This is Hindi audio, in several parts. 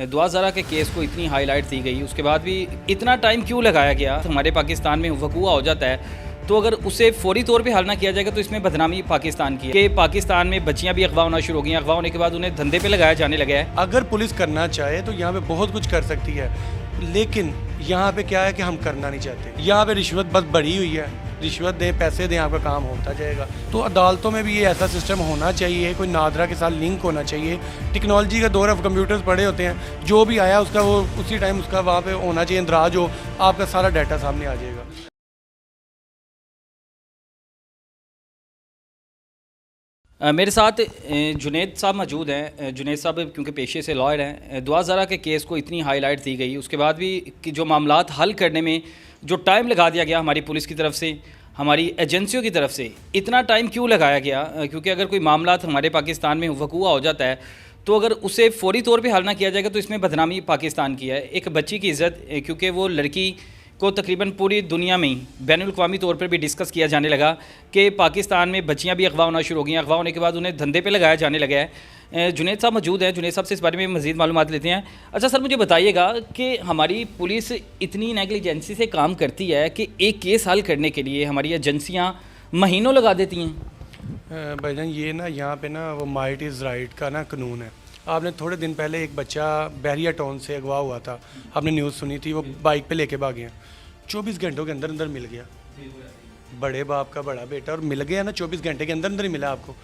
दुआ ज़रा के केस को इतनी हाईलाइट दी गई, उसके बाद भी इतना टाइम क्यों लगाया गया। हमारे पाकिस्तान में वकूआ हो जाता है तो अगर उसे फौरी तौर पे हल ना किया जाएगा तो इसमें बदनामी पाकिस्तान की है कि पाकिस्तान में बच्चियां भी अगवा होना शुरू हो गई हैं। अगवा होने के बाद उन्हें धंधे पे लगाया जाने लगा है। अगर पुलिस करना चाहे तो यहाँ पे बहुत कुछ कर सकती है, लेकिन यहाँ पे क्या है कि हम करना नहीं चाहते। यहाँ पे रिश्वत बस बढ़ी हुई है, रिश्वत दें पैसे दें आपका काम होता जाएगा। तो अदालतों में भी ये ऐसा सिस्टम होना चाहिए, कोई नादरा के साथ लिंक होना चाहिए। टेक्नोलॉजी का दौर, अब कंप्यूटर्स पड़े होते हैं, जो भी आया उसका वो उसी टाइम उसका वहाँ पे होना चाहिए, इंदराज हो, आपका सारा डाटा सामने आ जाएगा। मेरे साथ जुनैद साहब मौजूद हैं। जुनैद साहब क्योंकि पेशे से लॉयर हैं, दुआ ज़रा के केस को इतनी हाईलाइट दी गई, उसके बाद भी कि जो मामलात हल करने में जो टाइम लगा दिया गया हमारी पुलिस की तरफ से, हमारी एजेंसियों की तरफ से, इतना टाइम क्यों लगाया गया। क्योंकि अगर कोई मामलात हमारे पाकिस्तान में वकूआ हो जाता है तो अगर उसे फौरी तौर पे हल ना किया जाएगा तो इसमें बदनामी पाकिस्तान की है। एक बच्ची की इज़्ज़त, क्योंकि वो लड़की को तकरीबन पूरी दुनिया में ही बैनुल-अक़वामी तौर पर भी डिस्कस किया जाने लगा कि पाकिस्तान में बच्चियां भी अगवा होना शुरू हो गई हैं। अगवा होने के बाद उन्हें धंधे पे लगाया जाने लगा है। जुनैद साहब मौजूद हैं, जुनैद साहब से इस बारे में मज़ीद मालूमात लेते हैं। अच्छा सर, मुझे बताइएगा कि हमारी पुलिस इतनी नेग्लिजेंसी से काम करती है कि एक केस हल करने के लिए हमारी एजेंसियाँ महीनों लगा देती हैं। भाईजान ये ना यहाँ पे ना वो माइट इज़ राइट का ना कानून है। आपने थोड़े दिन पहले एक बच्चा बहरिया टाउन से अगवा हुआ था, आपने न्यूज़ सुनी थी, वो बाइक पे लेके भागे हैं। 24 घंटों के अंदर अंदर मिल गया, बड़े बाप का बड़ा बेटा, और मिल गया ना 24 घंटे के अंदर अंदर ही मिला आपको।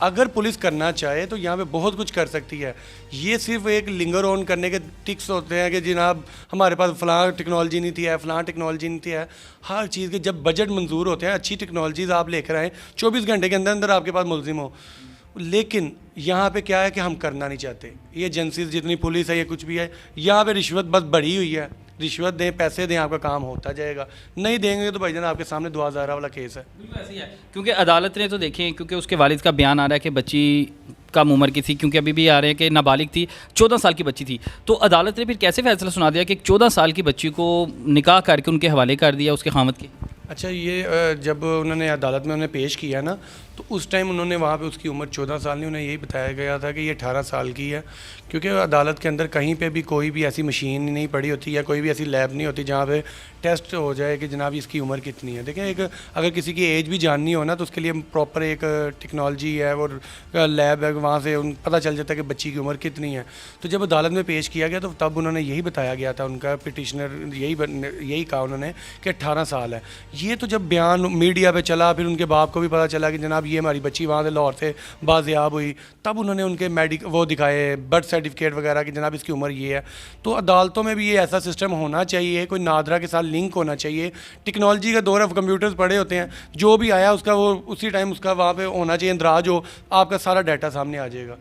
अगर पुलिस करना चाहे तो यहाँ पे बहुत कुछ कर सकती है। ये सिर्फ एक लिंगर ऑन करने के टिक्स होते हैं कि जनाब हमारे पास फ़लाँ टेक्नोलॉजी नहीं थी है, फ़लाँ टेक्नोलॉजी नहीं थी है। हर चीज़ के जब बजट मंजूर होते हैं, अच्छी टेक्नोलॉजीज़ आप लेकर आएँ, 24 घंटे के अंदर अंदर आपके पास मुलजिम हो। लेकिन यहाँ पे क्या है कि हम करना नहीं चाहते। ये एजेंसीज जितनी पुलिस है, ये कुछ भी है, यहाँ पे रिश्वत बस बढ़ी हुई है। रिश्वत दें पैसे दें आपका काम होता जाएगा, नहीं देंगे तो भाईजान आपके सामने दुआ ज़ारा वाला केस है। बिल्कुल ऐसे ही है, क्योंकि अदालत ने तो देखें, क्योंकि उसके वालिद का बयान आ रहा है कि बच्ची कम उम्र की थी, क्योंकि अभी भी आ रहे हैं कि नाबालिग थी, 14 साल की बच्ची थी। तो अदालत ने फिर कैसे फैसला सुना दिया कि 14 साल की बच्ची को निकाह करके उनके हवाले कर दिया उसके खामद के। अच्छा, ये जब उन्होंने अदालत में उन्हें पेश किया ना, तो उस टाइम उन्होंने वहाँ पे उसकी उम्र 14 साल नहीं, उन्हें यही बताया गया था कि ये 18 साल की है। क्योंकि अदालत के अंदर कहीं पे भी कोई भी ऐसी मशीन नहीं पड़ी होती या कोई भी ऐसी लैब नहीं होती जहाँ पे टेस्ट हो जाए कि जनाब इसकी उम्र कितनी है। देखें, एक अगर किसी की एज भी जाननी हो ना तो उसके लिए प्रॉपर एक टेक्नोलॉजी है और लैब है, वहाँ से पता चल जाता है कि बच्ची की उम्र कितनी है। तो जब अदालत में पेश किया गया तो तब उन्होंने यही बताया गया था, उनका पिटिशनर यही कहा उन्होंने कि 18 साल है। ये तो जब बयान मीडिया पे चला, फिर उनके बाप को भी पता चला कि जनाब ये हमारी बच्ची वहाँ से लाहौर से बाजियाब हुई, तब उन्होंने उनके वो दिखाए बर्थ सर्टिफिकेट वगैरह कि जनाब इसकी उम्र ये है। तो अदालतों में भी ये ऐसा सिस्टम होना चाहिए, कोई नादरा के साथ लिंक होना चाहिए। टेक्नोलॉजी का दौर, अब कंप्यूटर्स पड़े होते हैं, जो भी आया उसका वो उसी टाइम उसका वहाँ पे होना चाहिए, इंदराज हो, आपका सारा डाटा सामने आ जाएगा।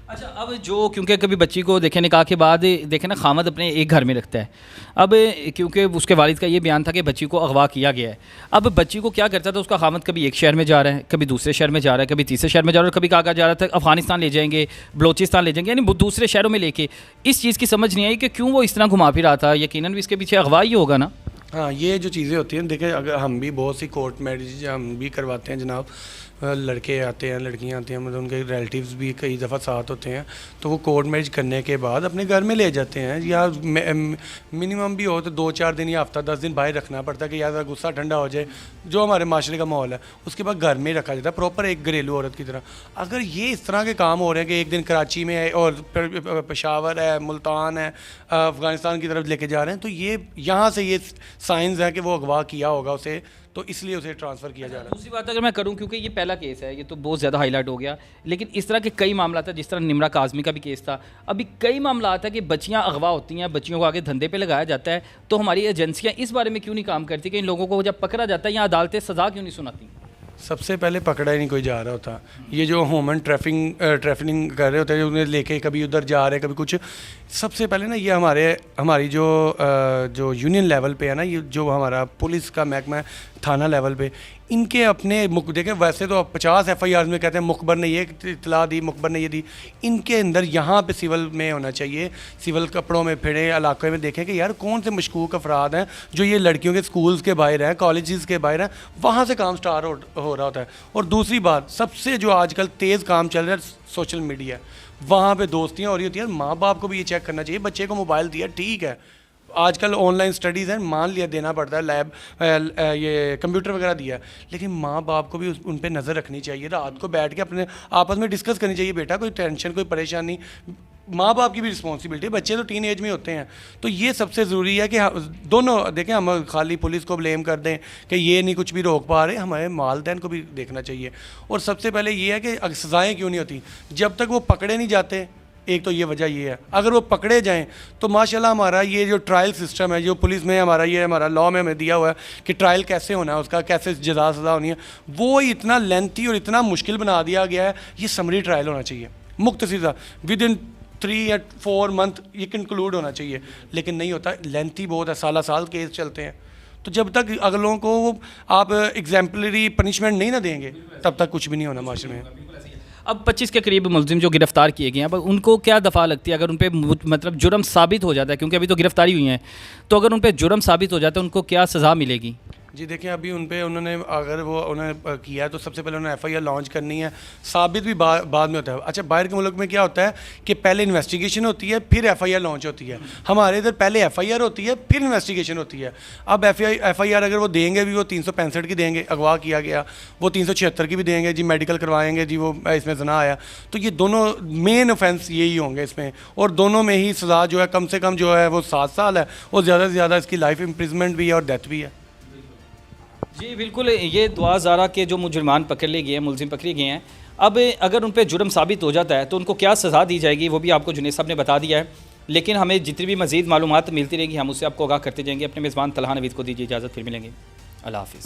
अच्छा, अब जो क्योंकि कभी बच्ची को देखे निकाह के बाद देखे ना खामद अपने एक घर में रखता है। अब क्योंकि उसके वालिद का ये बयान था कि बच्ची को अगवा किया गया है। अब बच्ची को क्या करता था, उसका खामद कभी एक शहर में जा रहा है, कभी दूसरे शहर में जा रहा है, कभी तीसरे शहर में जा रहा है, कभी कहा जा रहा था अफगानिस्तान ले जाएंगे, बलोचिस्तान ले जाएंगे, यानी दूसरे शहरों में लेके। इस चीज़ की समझ नहीं आई कि क्यों वो इस तरह घुमा फिर रहा था। यकीनन भी इसके पीछे अगवा ही होगा ना। हाँ, ये जो चीज़ें होती हैं, देखें, अगर हम भी बहुत सी कोर्ट मैरिज हम भी करवाते हैं जनाब, लड़के आते हैं, लड़कियां आती हैं, मतलब उनके रिलेटिव्स भी कई दफ़ा साथ होते हैं, तो वो कोर्ट मैरिज करने के बाद अपने घर में ले जाते हैं, या मिनिमम भी हो तो 2-4 दिन या हफ्ता 10 दिन बाहर रखना पड़ता है कि यार गुस्सा ठंडा हो जाए, जो हमारे माशरे का माहौल है, उसके बाद घर में रखा जाता है प्रॉपर एक घरेलू औरत की तरह। अगर ये इस तरह के काम हो रहे हैं कि एक दिन कराची में है और पेशावर है, मुल्तान है, अफ़गानिस्तान की तरफ लेके जा रहे हैं, तो ये यहाँ से ये साइंस है कि वो अगवा किया होगा उसे, तो इसलिए उसे ट्रांसफ़र किया जा रहा है। दूसरी बात अगर मैं करूं, क्योंकि ये पहला केस है, ये तो बहुत ज़्यादा हाईलाइट हो गया, लेकिन इस तरह के कई मामला था, जिस तरह निमरा काज़मी का भी केस था, अभी कई मामला आता है कि बच्चियां अगवा होती हैं, बच्चियों को आगे धंधे पे लगाया जाता है। तो हमारी एजेंसियां इस बारे में क्यों नहीं काम करती कि इन लोगों को जब पकड़ा जाता है या अदालतें सज़ा क्यों नहीं सुनाती। सबसे पहले पकड़ा ही नहीं कोई जा रहा होता। ये जो ह्यूमन ट्रैफिकिंग कर रहे होते हैं, उन्हें लेके कभी उधर जा रहे कभी कुछ, सबसे पहले ना ये हमारी जो यूनियन लेवल पे है ना, ये जो हमारा पुलिस का महकमा है थाना लेवल पे, इनके अपने देखें, वैसे तो 50 FIR में कहते हैं मुखबर ने ये इतला दी, मुखबर ने ये दी, इनके अंदर यहाँ पे सिविल में होना चाहिए, सिविल कपड़ों में फिरे इलाके में देखें कि यार कौन से मशकूक अफराद हैं जो ये लड़कियों के स्कूल्स के बाहर हैं, कॉलेजेस के बाहर हैं, वहाँ से काम स्टार्ट हो रहा होता है। और दूसरी बात, सबसे जो आजकल तेज़ काम चल रहा है सोशल मीडिया, वहाँ पे दोस्तियाँ हो रही होती हैं। माँ बाप को भी ये चेक करना चाहिए, बच्चे को मोबाइल दिया ठीक है, आजकल ऑनलाइन स्टडीज़ हैं, मान लिया देना पड़ता है, लैब ये कंप्यूटर वगैरह दिया है, लेकिन माँ बाप को भी उन पे नज़र रखनी चाहिए, रात को बैठ के अपने आपस में डिस्कस करनी चाहिए, बेटा कोई टेंशन कोई परेशानी, माँ बाप की भी रिस्पॉन्सिबिलिटी है, बच्चे तो टीन एज में होते हैं। तो ये सबसे ज़रूरी है कि दोनों देखें, हम खाली पुलिस को ब्लेम कर दें कि ये नहीं कुछ भी रोक पा रहे, हमारे वालिदैन को भी देखना चाहिए। और सबसे पहले ये है कि सज़ाएँ क्यों नहीं होती, जब तक वो पकड़े नहीं जाते, एक तो ये वजह ये है, अगर वो पकड़े जाएं तो माशाल्लाह हमारा ये जो ट्रायल सिस्टम है, जो पुलिस में हमारा ये हमारा लॉ में हमें दिया हुआ है कि ट्रायल कैसे होना है, उसका कैसे जज़ा सज़ा होनी है, वो इतना लेंथी और इतना मुश्किल बना दिया गया है। ये समरी ट्रायल होना चाहिए, मुख्तसर विद इन 3 या 4 मंथ ये कंक्लूड होना चाहिए, लेकिन नहीं होता, लेंथी बहुत है, साल केस चलते हैं। तो जब तक अगलों को आप एग्जाम्पलरी पनिशमेंट नहीं ना देंगे, तब तक कुछ भी नहीं होना माशरे में। अब 25 के करीब मुलजिम जो गिरफ्तार किए गए हैं, अब उनको क्या दफ़ा लगती है अगर उन पे मतलब जुर्म साबित हो जाता है, क्योंकि अभी तो गिरफ्तारी हुई है, तो अगर उन पे जुर्म साबित हो जाता है उनको क्या सज़ा मिलेगी? जी देखिए, अभी उन पे उन्होंने अगर वो उन्होंने किया है तो सबसे पहले उन्होंने FIR लॉन्च करनी है, साबित भी बाद में होता है। अच्छा, बाहर के मुल्क में क्या होता है कि पहले इन्वेस्टिगेशन होती है फिर FIR लॉन्च होती है, हमारे इधर पहले FIR होती है फिर इन्वेस्टिगेशन होती है। अब FIR अगर वो देंगे भी, वो 365 की देंगे, अगवा किया गया, वो 376 की भी देंगे जी, मेडिकल करवाएंगे जी, वो इसमें जना आया, तो ये दोनों मेन ऑफेंस यही होंगे इसमें, और दोनों में ही सज़ा जो है कम से कम जो है वो 7 साल है, और ज़्यादा से ज़्यादा इसकी लाइफ इम्प्रिजमेंट भी है और डेथ भी है। जी बिल्कुल, ये दुआ ज़ारा के जो मुजरमान पकड़ लिए गए हैं, मुलजिम पकड़े गए हैं, अब अगर उन पर जुर्म साबित हो जाता है तो उनको क्या सज़ा दी जाएगी वो भी आपको जुनैद साहब ने बता दिया है, लेकिन हमें जितनी भी मज़ीद मालूमात मिलती रहेगी हम उससे आपको आगाह करते जाएंगे। अपने मेज़बान तलहा नवीद को दीजिए इजाज़त, फिर मिलेंगे। अल्लाह हाफ़िज़।